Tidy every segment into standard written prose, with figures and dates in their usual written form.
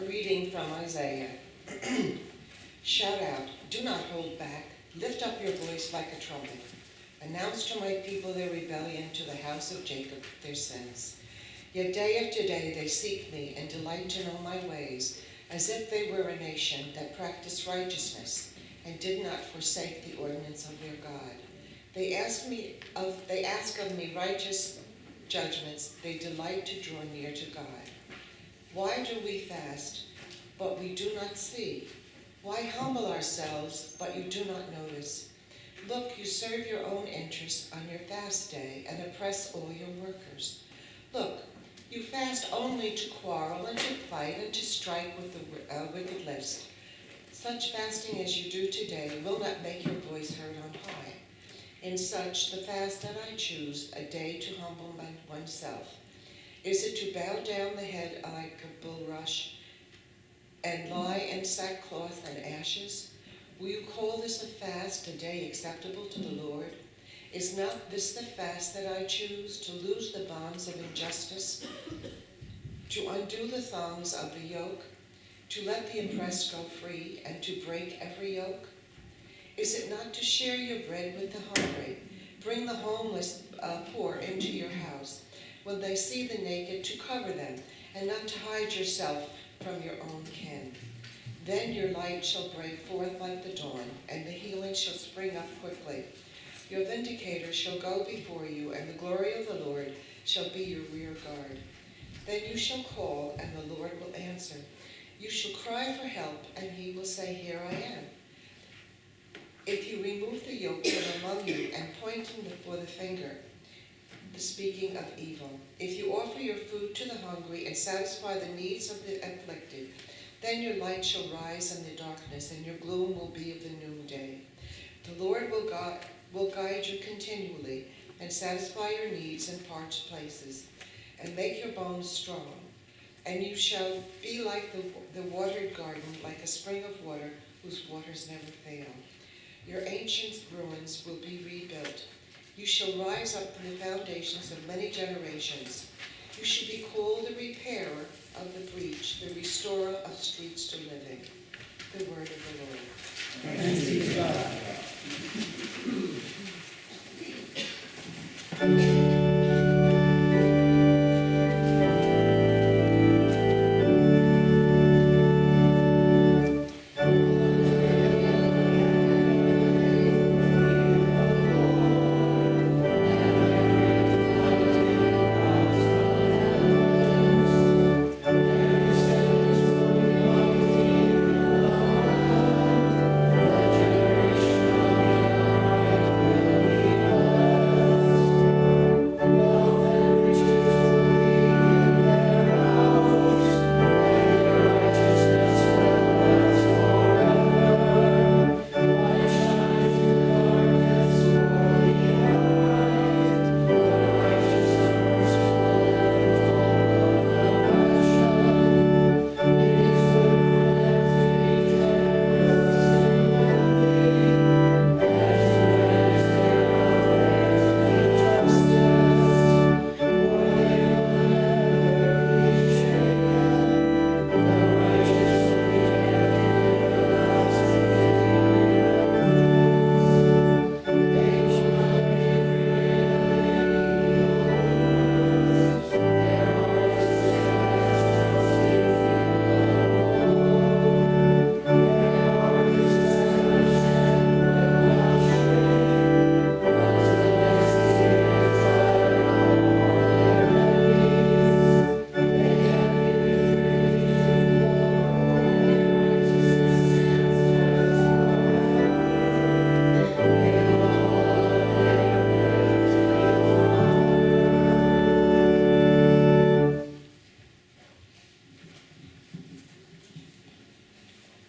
reading from Isaiah. Shout out, do not hold back. Lift up your voice like a trumpet. Announce to my people their rebellion, to the house of Jacob their sins. Yet day after day they seek me and delight to know my ways, as if they were a nation that practiced righteousness and did not forsake the ordinance of their God. They ask of me righteous judgments. They delight to draw near to God. Why do we fast, but we do not see? Why humble ourselves, but you do not notice? Look, you serve your own interests on your fast day and oppress all your workers. Look, you fast only to quarrel and to fight and to strike with the wicked lips. Such fasting as you do today will not make your voice heard on high. In such, the fast that I choose, a day to humble oneself. Is it to bow down the head like a bulrush and lie in sackcloth and ashes? Will you call this a fast, a day acceptable to the Lord? Is not this the fast that I choose, to loose the bonds of injustice, to undo the thongs of the yoke, to let the oppressed go free, and to break every yoke? Is it not to share your bread with the hungry, bring the homeless poor into your house, when they see the naked, to cover them, and not to hide yourself from your own kin? Then your light shall break forth like the dawn, and the healing shall spring up quickly. Your vindicator shall go before you, and the glory of the Lord shall be your rear guard. Then you shall call, and the Lord will answer. You shall cry for help, and he will say, Here I am. If you remove the yoke from among you and point for the finger, the speaking of evil, if you offer your food to the hungry and satisfy the needs of the afflicted, then your light shall rise in the darkness, and your gloom will be of the noonday. The Lord will guide you continually and satisfy your needs in parched places, and make your bones strong. And you shall be like the watered garden, like a spring of water whose waters never fail. Your ancient ruins will be rebuilt. You shall rise up from the foundations of many generations. You shall be called the repairer of the breach, the restorer of streets to live in. The word of the Lord. Thanks be to God.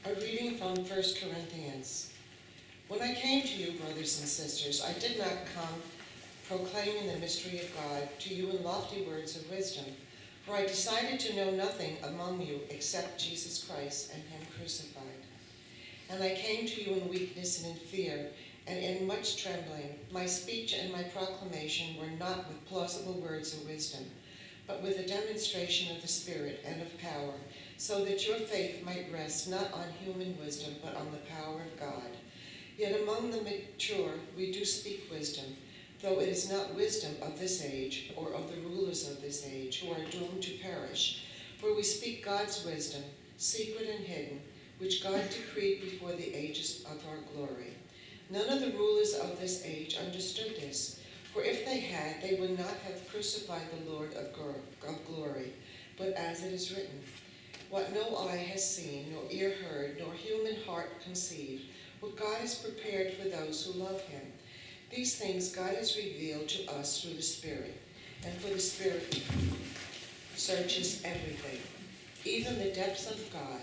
A reading from 1 Corinthians. When I came to you, brothers and sisters, I did not come proclaiming the mystery of God to you in lofty words of wisdom, for I decided to know nothing among you except Jesus Christ and him crucified. And I came to you in weakness and in fear and in much trembling. My speech and my proclamation were not with plausible words of wisdom, but with a demonstration of the Spirit and of power, so that your faith might rest not on human wisdom, but on the power of God. Yet among the mature we do speak wisdom, though it is not wisdom of this age, or of the rulers of this age, who are doomed to perish. For we speak God's wisdom, secret and hidden, which God decreed before the ages of our glory. None of the rulers of this age understood this, for if they had, they would not have crucified the Lord of glory. But as it is written, what no eye has seen, nor ear heard, nor human heart conceived, what God has prepared for those who love him. These things God has revealed to us through the Spirit, and for the Spirit searches everything, even the depths of God.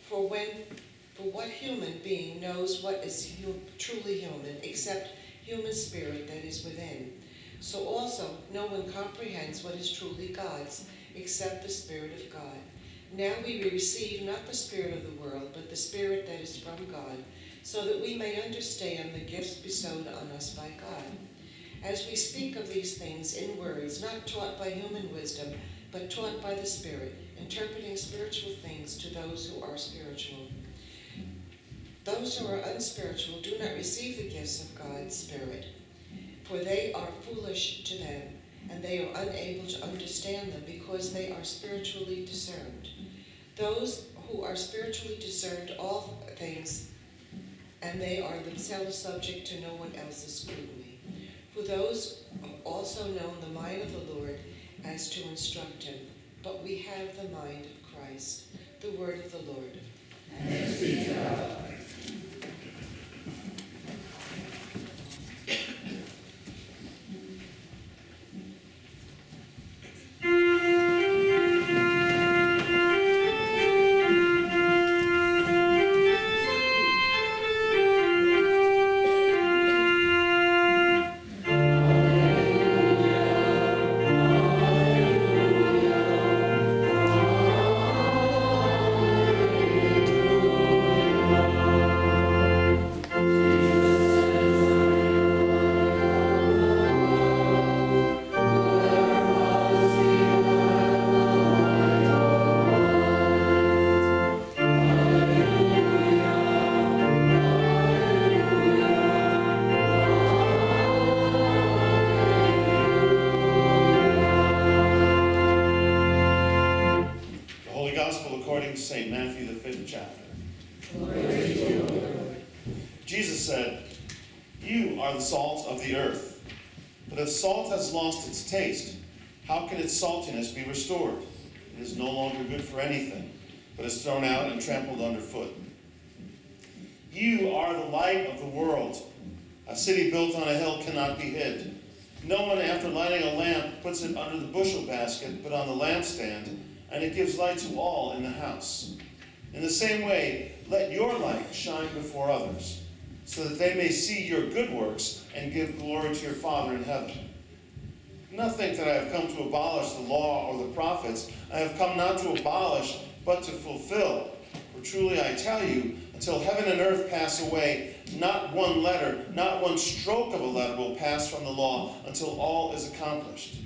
For what human being knows what is truly human, except human spirit that is within? So also no one comprehends what is truly God's, except the Spirit of God. Now we receive not the spirit of the world, but the Spirit that is from God, so that we may understand the gifts bestowed on us by God. As we speak of these things in words, not taught by human wisdom, but taught by the Spirit, interpreting spiritual things to those who are spiritual. Those who are unspiritual do not receive the gifts of God's Spirit, for they are foolish to them, and they are unable to understand them because they are spiritually discerned. Those who are spiritually discerned all things, and they are themselves subject to no one else's scrutiny. For those also know the mind of the Lord as to instruct him, but we have the mind of Christ. The word of the Lord. Thanks be to God. St. Matthew, the 5th chapter. Jesus said, "You are the salt of the earth. But if salt has lost its taste, how can its saltiness be restored? It is no longer good for anything, but is thrown out and trampled underfoot. You are the light of the world. A city built on a hill cannot be hid. No one, after lighting a lamp, puts it under the bushel basket, but on the lampstand, and it gives light to all in the house. In the same way, let your light shine before others, so that they may see your good works and give glory to your Father in heaven. Do not think that I have come to abolish the law or the prophets. I have come not to abolish, but to fulfill. For truly I tell you, until heaven and earth pass away, not one letter, not one stroke of a letter will pass from the law until all is accomplished.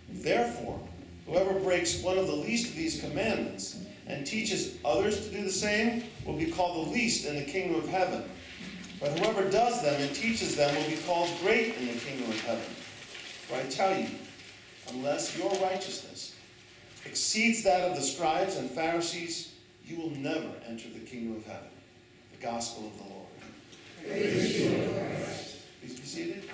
Therefore, whoever breaks one of the least of these commandments and teaches others to do the same will be called the least in the kingdom of heaven. But whoever does them and teaches them will be called great in the kingdom of heaven. For I tell you, unless your righteousness exceeds that of the scribes and Pharisees, you will never enter the kingdom of heaven." The gospel of the Lord. Praise you, Lord. Please be seated.